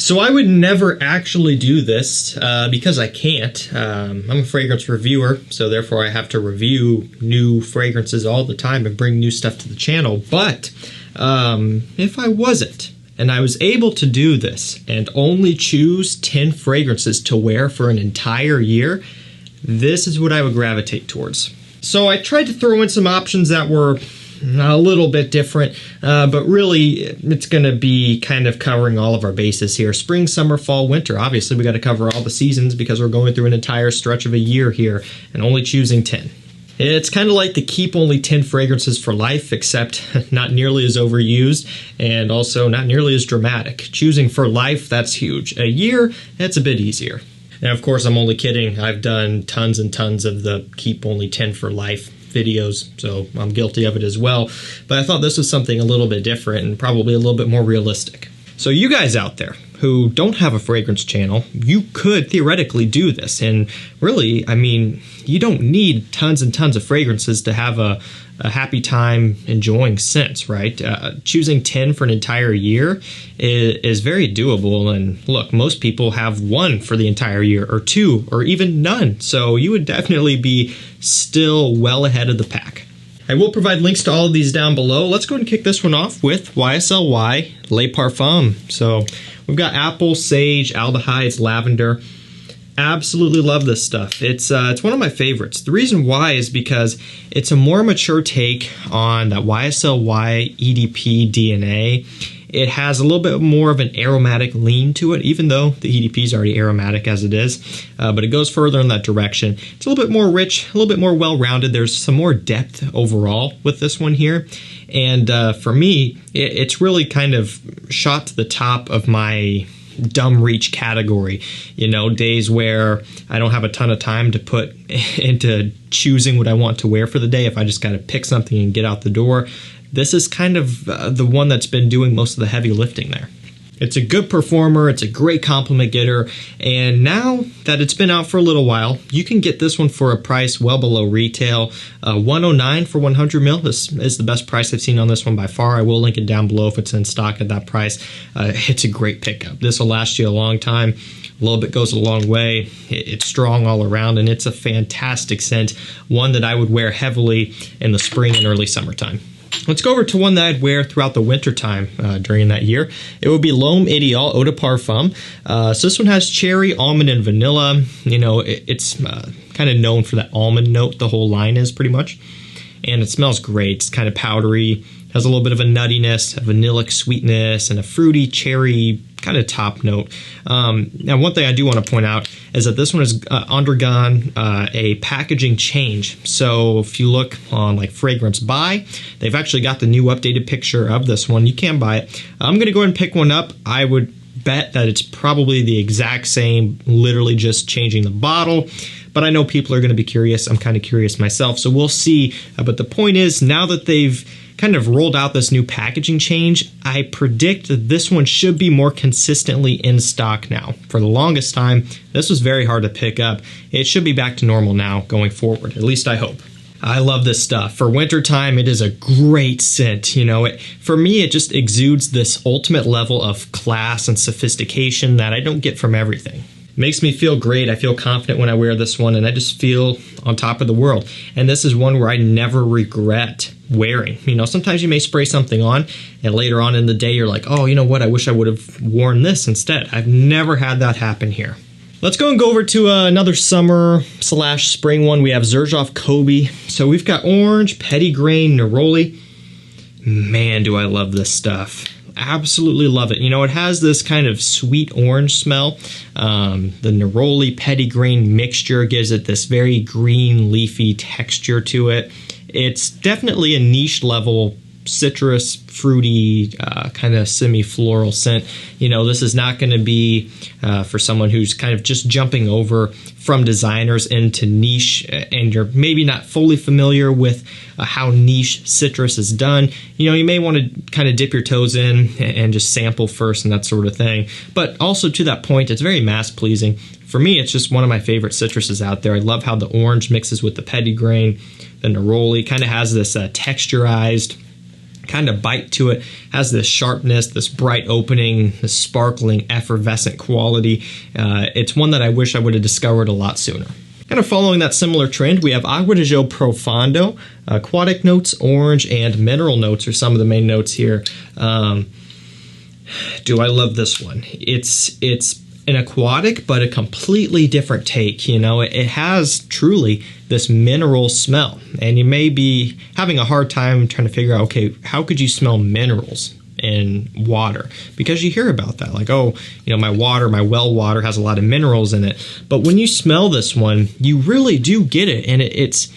So I would never actually do this because I can't. I'm a fragrance reviewer, so therefore I have to review new fragrances all the time and bring new stuff to the channel. But if I wasn't, and I was able to do this and only choose 10 fragrances to wear for an entire year, this is what I would gravitate towards. So I tried to throw in some options that were a little bit different, but really it's going to be kind of covering all of our bases here. Spring, summer, fall, winter. Obviously we got to cover all the seasons because we're going through an entire stretch of a year here and only choosing 10. It's kind of like the keep only 10 fragrances for life, except not nearly as overused and also not nearly as dramatic. Choosing for life, that's huge. A year, that's a bit easier. And of course, I'm only kidding. I've done tons and tons of the keep only 10 for life videos, so I'm guilty of it as well. But I thought this was something a little bit different and probably a little bit more realistic. So you guys out there who don't have a fragrance channel, you could theoretically do this. And really, I mean, you don't need tons and tons of fragrances to have a happy time enjoying scents, right? Choosing 10 for an entire year is very doable. And look, most people have 1 for the entire year, or 2, or even none. So you would definitely be still well ahead of the pack. I will provide links to all of these down below. Let's go ahead and kick this one off with YSL Le Parfum. So we've got apple, sage, aldehydes, lavender. Absolutely love this stuff. It's one of my favorites. The reason why is because it's a more mature take on that YSL EDP DNA. It has a little bit more of an aromatic lean to it, even though the EDP is already aromatic as it is, but it goes further in that direction. It's a little bit more rich, a little bit more well-rounded. There's some more depth overall with this one here. And for me, it's really kind of shot to the top of my dumb reach category. You know, days where I don't have a ton of time to put into choosing what I want to wear for the day. If I just kind of pick something and get out the door, this is kind of the one that's been doing most of the heavy lifting there. It's a good performer, it's a great compliment getter, and now that it's been out for a little while, you can get this one for a price well below retail. $109 for 100 ml. This is the best price I've seen on this one by far. I will link it down below if it's in stock at that price. It's a great pickup. This will last you a long time. A little bit goes a long way. It's strong all around, and it's a fantastic scent. One that I would wear heavily in the spring and early summertime. Let's go over to one that I'd wear throughout the winter time during that year. It would be L'Homme Ideal Eau de Parfum. So this one has cherry, almond, and vanilla. You know, it's kind of known for that almond note. The whole line is pretty much. And it smells great. It's kind of powdery. Has a little bit of a nuttiness, a vanillic sweetness, and a fruity cherry kind of top note. Now, one thing I do want to point out is that this one has undergone a packaging change. So if you look on like Fragrance By, they've actually got the new updated picture of this one. You can buy it. I'm going to go ahead and pick one up. I would bet that it's probably the exact same, literally just changing the bottle. But I know people are going to be curious. I'm kind of curious myself, so we'll see. But the point is, now that they've kind of rolled out this new packaging change, I predict that this one should be more consistently in stock now. For the longest time, this was very hard to pick up. It should be back to normal now going forward, at least I hope. I love this stuff. For wintertime, it is a great scent. You know, for me, it just exudes this ultimate level of class and sophistication that I don't get from everything. Makes me feel great. I feel confident when I wear this one, and I just feel on top of the world. And this is one where I never regret wearing. You know, sometimes you may spray something on, and later on in the day, you're like, oh, you know what? I wish I would have worn this instead. I've never had that happen here. Let's go and go over to another summer/spring one. We have XERJOFF Kobe. So we've got orange, petitgrain, neroli. Man, do I love this stuff. Absolutely love it. You know, it has this kind of sweet orange smell. The neroli petitgrain mixture gives it this very green leafy texture to it. It's definitely a niche level citrus, fruity, kind of semi-floral scent. You know, this is not going to be for someone who's kind of just jumping over from designers into niche, and you're maybe not fully familiar with how niche citrus is done. You know, you may want to kind of dip your toes in and just sample first and that sort of thing. But also to that point, it's very mass-pleasing. For me, it's just one of my favorite citruses out there. I love how the orange mixes with the petitgrain. The neroli kind of has this texturized kind of bite to it, has this sharpness, this bright opening, this sparkling, effervescent quality. It's one that I wish I would have discovered a lot sooner. Kind of following that similar trend, we have Agua de Jo Profondo. Aquatic notes, orange, and mineral notes are some of the main notes here. Do I love this one? It's an aquatic, but a completely different take. You know, it has truly this mineral smell, and you may be having a hard time trying to figure out, okay, how could you smell minerals in water? Because you hear about that, like, oh, you know, my well water has a lot of minerals in it. But when you smell this one, you really do get it, and it's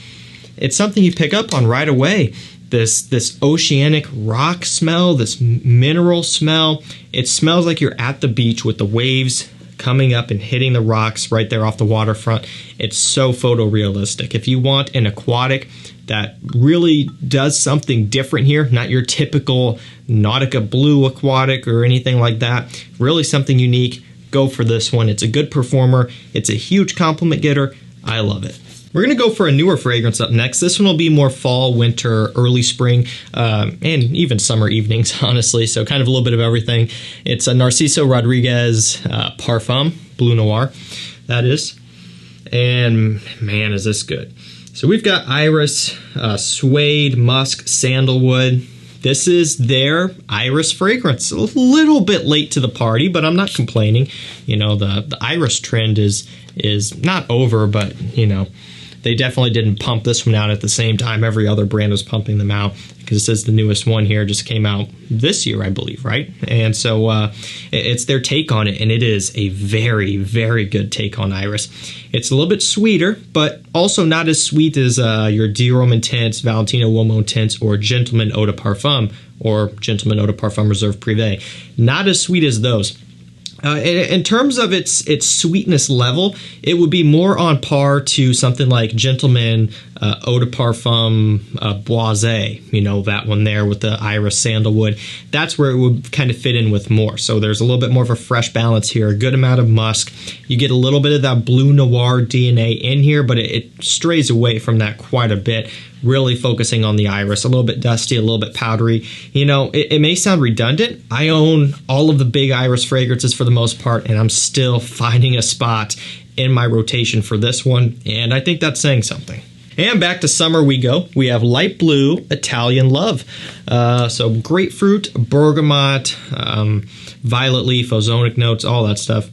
something you pick up on right away. This oceanic rock smell, this mineral smell. It smells like you're at the beach with the waves coming up and hitting the rocks right there off the waterfront. It's so photorealistic. If you want an aquatic that really does something different here, not your typical Nautica Blue aquatic or anything like that, really something unique, go for this one. It's a good performer. It's a huge compliment getter. I love it. We're going to go for a newer fragrance up next. This one will be more fall, winter, early spring, and even summer evenings, honestly, so kind of a little bit of everything. It's a Narciso Rodriguez PARFUM, Bleu Noir, that is. And man, is this good. So we've got iris, suede, musk, sandalwood. This is their iris fragrance. A little bit late to the party, but I'm not complaining. You know, the iris trend is not over, but, you know, they definitely didn't pump this one out at the same time every other brand was pumping them out, because this is the newest one here, just came out this year, I believe, right? And so it's their take on it, and it is a very, very good take on iris. It's a little bit sweeter, but also not as sweet as your Dior Intense, Valentino Uomo Intense, or Gentleman Eau de Parfum, or Gentleman Eau de Parfum Reserve Privé. Not as sweet as those. In terms of its sweetness level, it would be more on par to something like Gentleman Eau de Parfum Boisé, you know, that one there with the iris sandalwood. That's where it would kind of fit in with more. So there's a little bit more of a fresh balance here, a good amount of musk. You get a little bit of that Bleu Noir DNA in here, but it strays away from that quite a bit, really focusing on the iris, a little bit dusty, a little bit powdery. You know, it may sound redundant. I own all of the big iris fragrances for the most part, and I'm still finding a spot in my rotation for this one, and I think that's saying something. And back to summer we go. We have light blue Italian Love. So grapefruit, bergamot, violet leaf, ozonic notes, all that stuff.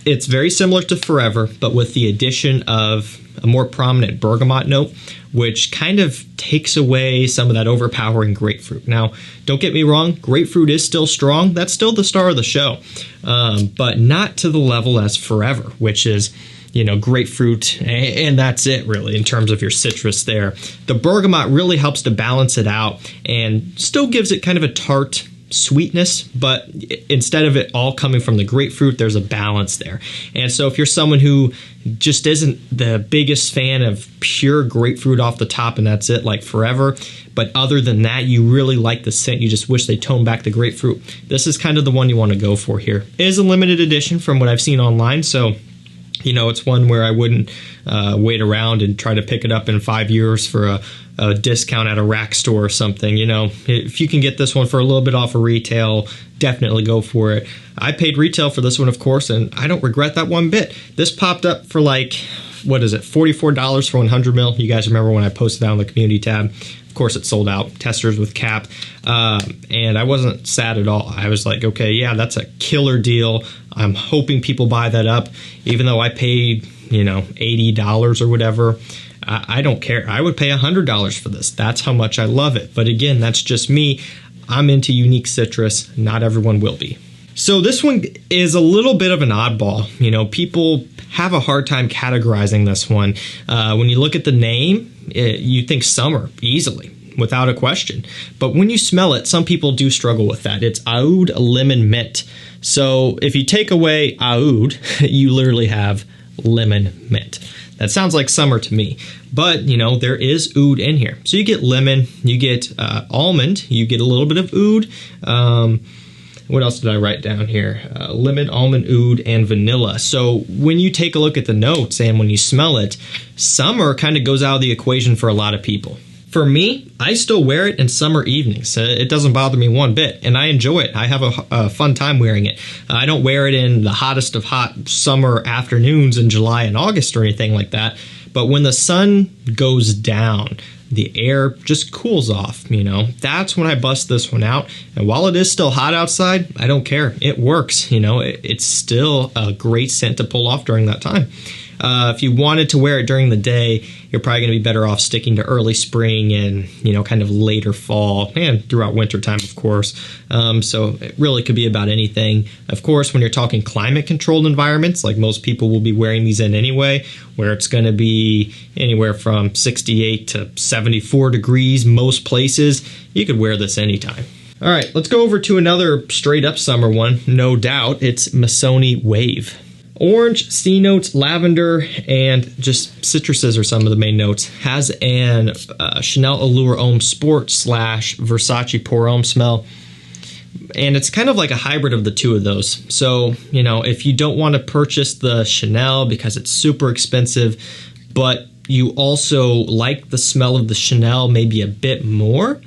It's very similar to Forever, but with the addition of a more prominent bergamot note, which kind of takes away some of that overpowering grapefruit. Now, don't get me wrong, grapefruit is still strong. That's still the star of the show, but not to the level as Forever, which is, you know, grapefruit, and that's it really in terms of your citrus there. The bergamot really helps to balance it out and still gives it kind of a tart sweetness, but instead of it all coming from the grapefruit, there's a balance there. And so if you're someone who just isn't the biggest fan of pure grapefruit off the top and that's it, like Forever, but other than that, you really like the scent, you just wish they toned back the grapefruit, this is kind of the one you want to go for here. It is a limited edition from what I've seen online, so you know, it's one where I wouldn't wait around and try to pick it up in 5 years for a discount at a rack store or something. You know, if you can get this one for a little bit off of retail, definitely go for it. I paid retail for this one, of course, and I don't regret that one bit. This popped up for like, what is it, $44 for 100 mil. You guys remember when I posted that on the community tab? Of course, it sold out. Testers with cap. And I wasn't sad at all. I was like, okay, yeah, that's a killer deal. I'm hoping people buy that up. Even though I paid, you know, $80 or whatever, I don't care. I would pay $100 for this. That's how much I love it. But again, that's just me. I'm into unique citrus. Not everyone will be. So this one is a little bit of an oddball. You know, people have a hard time categorizing this one. When you look at the name, you think summer easily, without a question. But when you smell it, some people do struggle with that. It's AOUD lemon mint. So if you take away AOUD, you literally have lemon mint. That sounds like summer to me, but you know, there is oud in here. So you get lemon, you get almond, you get a little bit of oud. What else did I write down here? Lemon, almond, oud, and vanilla. So when you take a look at the notes and when you smell it, summer kind of goes out of the equation for a lot of people. For me, I still wear it in summer evenings. It doesn't bother me one bit, and I enjoy it. I have a fun time wearing it. I don't wear it in the hottest of hot summer afternoons in July and August or anything like that. But when the sun goes down, the air just cools off, you know. That's when I bust this one out. And while it is still hot outside, I don't care. It works, you know. It's still a great scent to pull off during that time. If you wanted to wear it during the day, you're probably going to be better off sticking to early spring and, you know, kind of later fall and throughout winter time, of course. So it really could be about anything. Of course, when you're talking climate controlled environments, like most people will be wearing these in anyway, where it's going to be anywhere from 68 to 74 degrees most places, you could wear this anytime. All right, let's go over to another straight up summer one, no doubt. It's MISSONI Wave. Orange, C notes, lavender, and just citruses are some of the main notes. Has an Chanel Allure Homme Sport / Versace Pour Homme smell. And it's kind of like a hybrid of the two of those. So, you know, if you don't want to purchase the Chanel because it's super expensive, but you also like the smell of the Chanel maybe a bit more,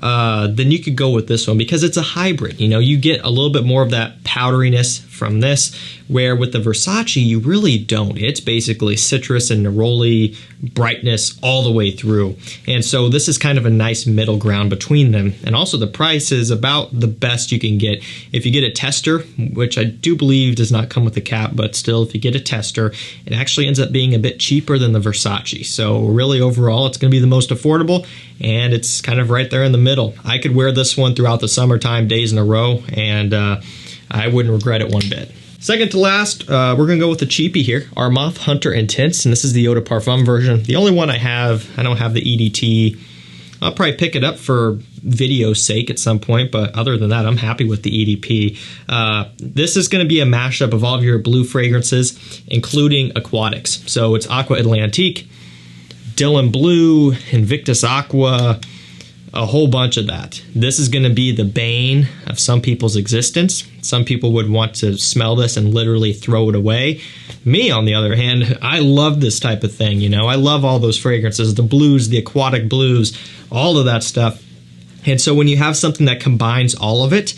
then you could go with this one because it's a hybrid. You know, you get a little bit more of that powderiness from this, where with the Versace, you really don't. It's basically citrus and neroli brightness all the way through. And so this is kind of a nice middle ground between them. And also the price is about the best you can get. If you get a tester, which I do believe does not come with a cap, but still, if you get a tester, it actually ends up being a bit cheaper than the Versace. So really overall, it's going to be the most affordable, and it's kind of right there in the middle. I could wear this one throughout the summertime days in a row, and I wouldn't regret it one bit. Second to last, we're going to go with the cheapie here, ARMAF Hunter Intense, and this is the Eau de Parfum version. The only one I don't have the EDT. I'll probably pick it up for video's sake at some point, but other than that, I'm happy with the EDP. This is going to be a mashup of all of your blue fragrances, including aquatics. So it's Aqua Atlantique, Dylan Blue, Invictus Aqua, a whole bunch of that. This is going to be the bane of some people's existence. Some people would want to smell this and literally throw it away. Me, on the other hand, I love this type of thing. You know, I love all those fragrances, the blues, the aquatic blues, all of that stuff. And so when you have something that combines all of it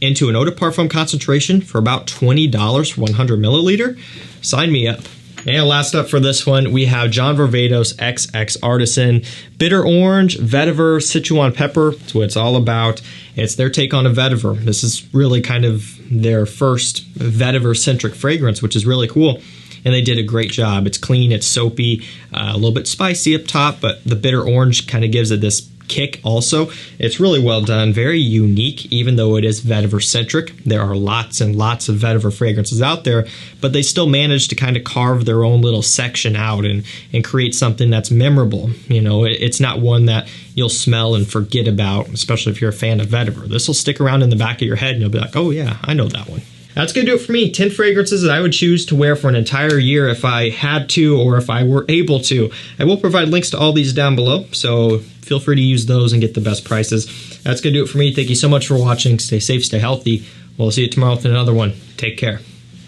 into an eau de parfum concentration for about $20 for 100 milliliter, sign me up. And last up for this one, we have John Varvatos XX Artisan Bitter Orange, Vetiver, Sichuan Pepper. That's what it's all about. It's their take on a vetiver. This is really kind of their first vetiver-centric fragrance, which is really cool. And they did a great job. It's clean, it's soapy, a little bit spicy up top, but the bitter orange kind of gives it this kick also. It's really well done, very unique, even though it is vetiver-centric. There are lots and lots of vetiver fragrances out there, but they still manage to kind of carve their own little section out and create something that's memorable. You know, it's not one that you'll smell and forget about, especially if you're a fan of vetiver. This will stick around in the back of your head and you'll be like, oh yeah, I know that one. That's going to do it for me. 10 fragrances that I would choose to wear for an entire year if I had to or if I were able to. I will provide links to all these down below, so feel free to use those and get the best prices. That's going to do it for me. Thank you so much for watching. Stay safe, stay healthy. We'll see you tomorrow with another one. Take care.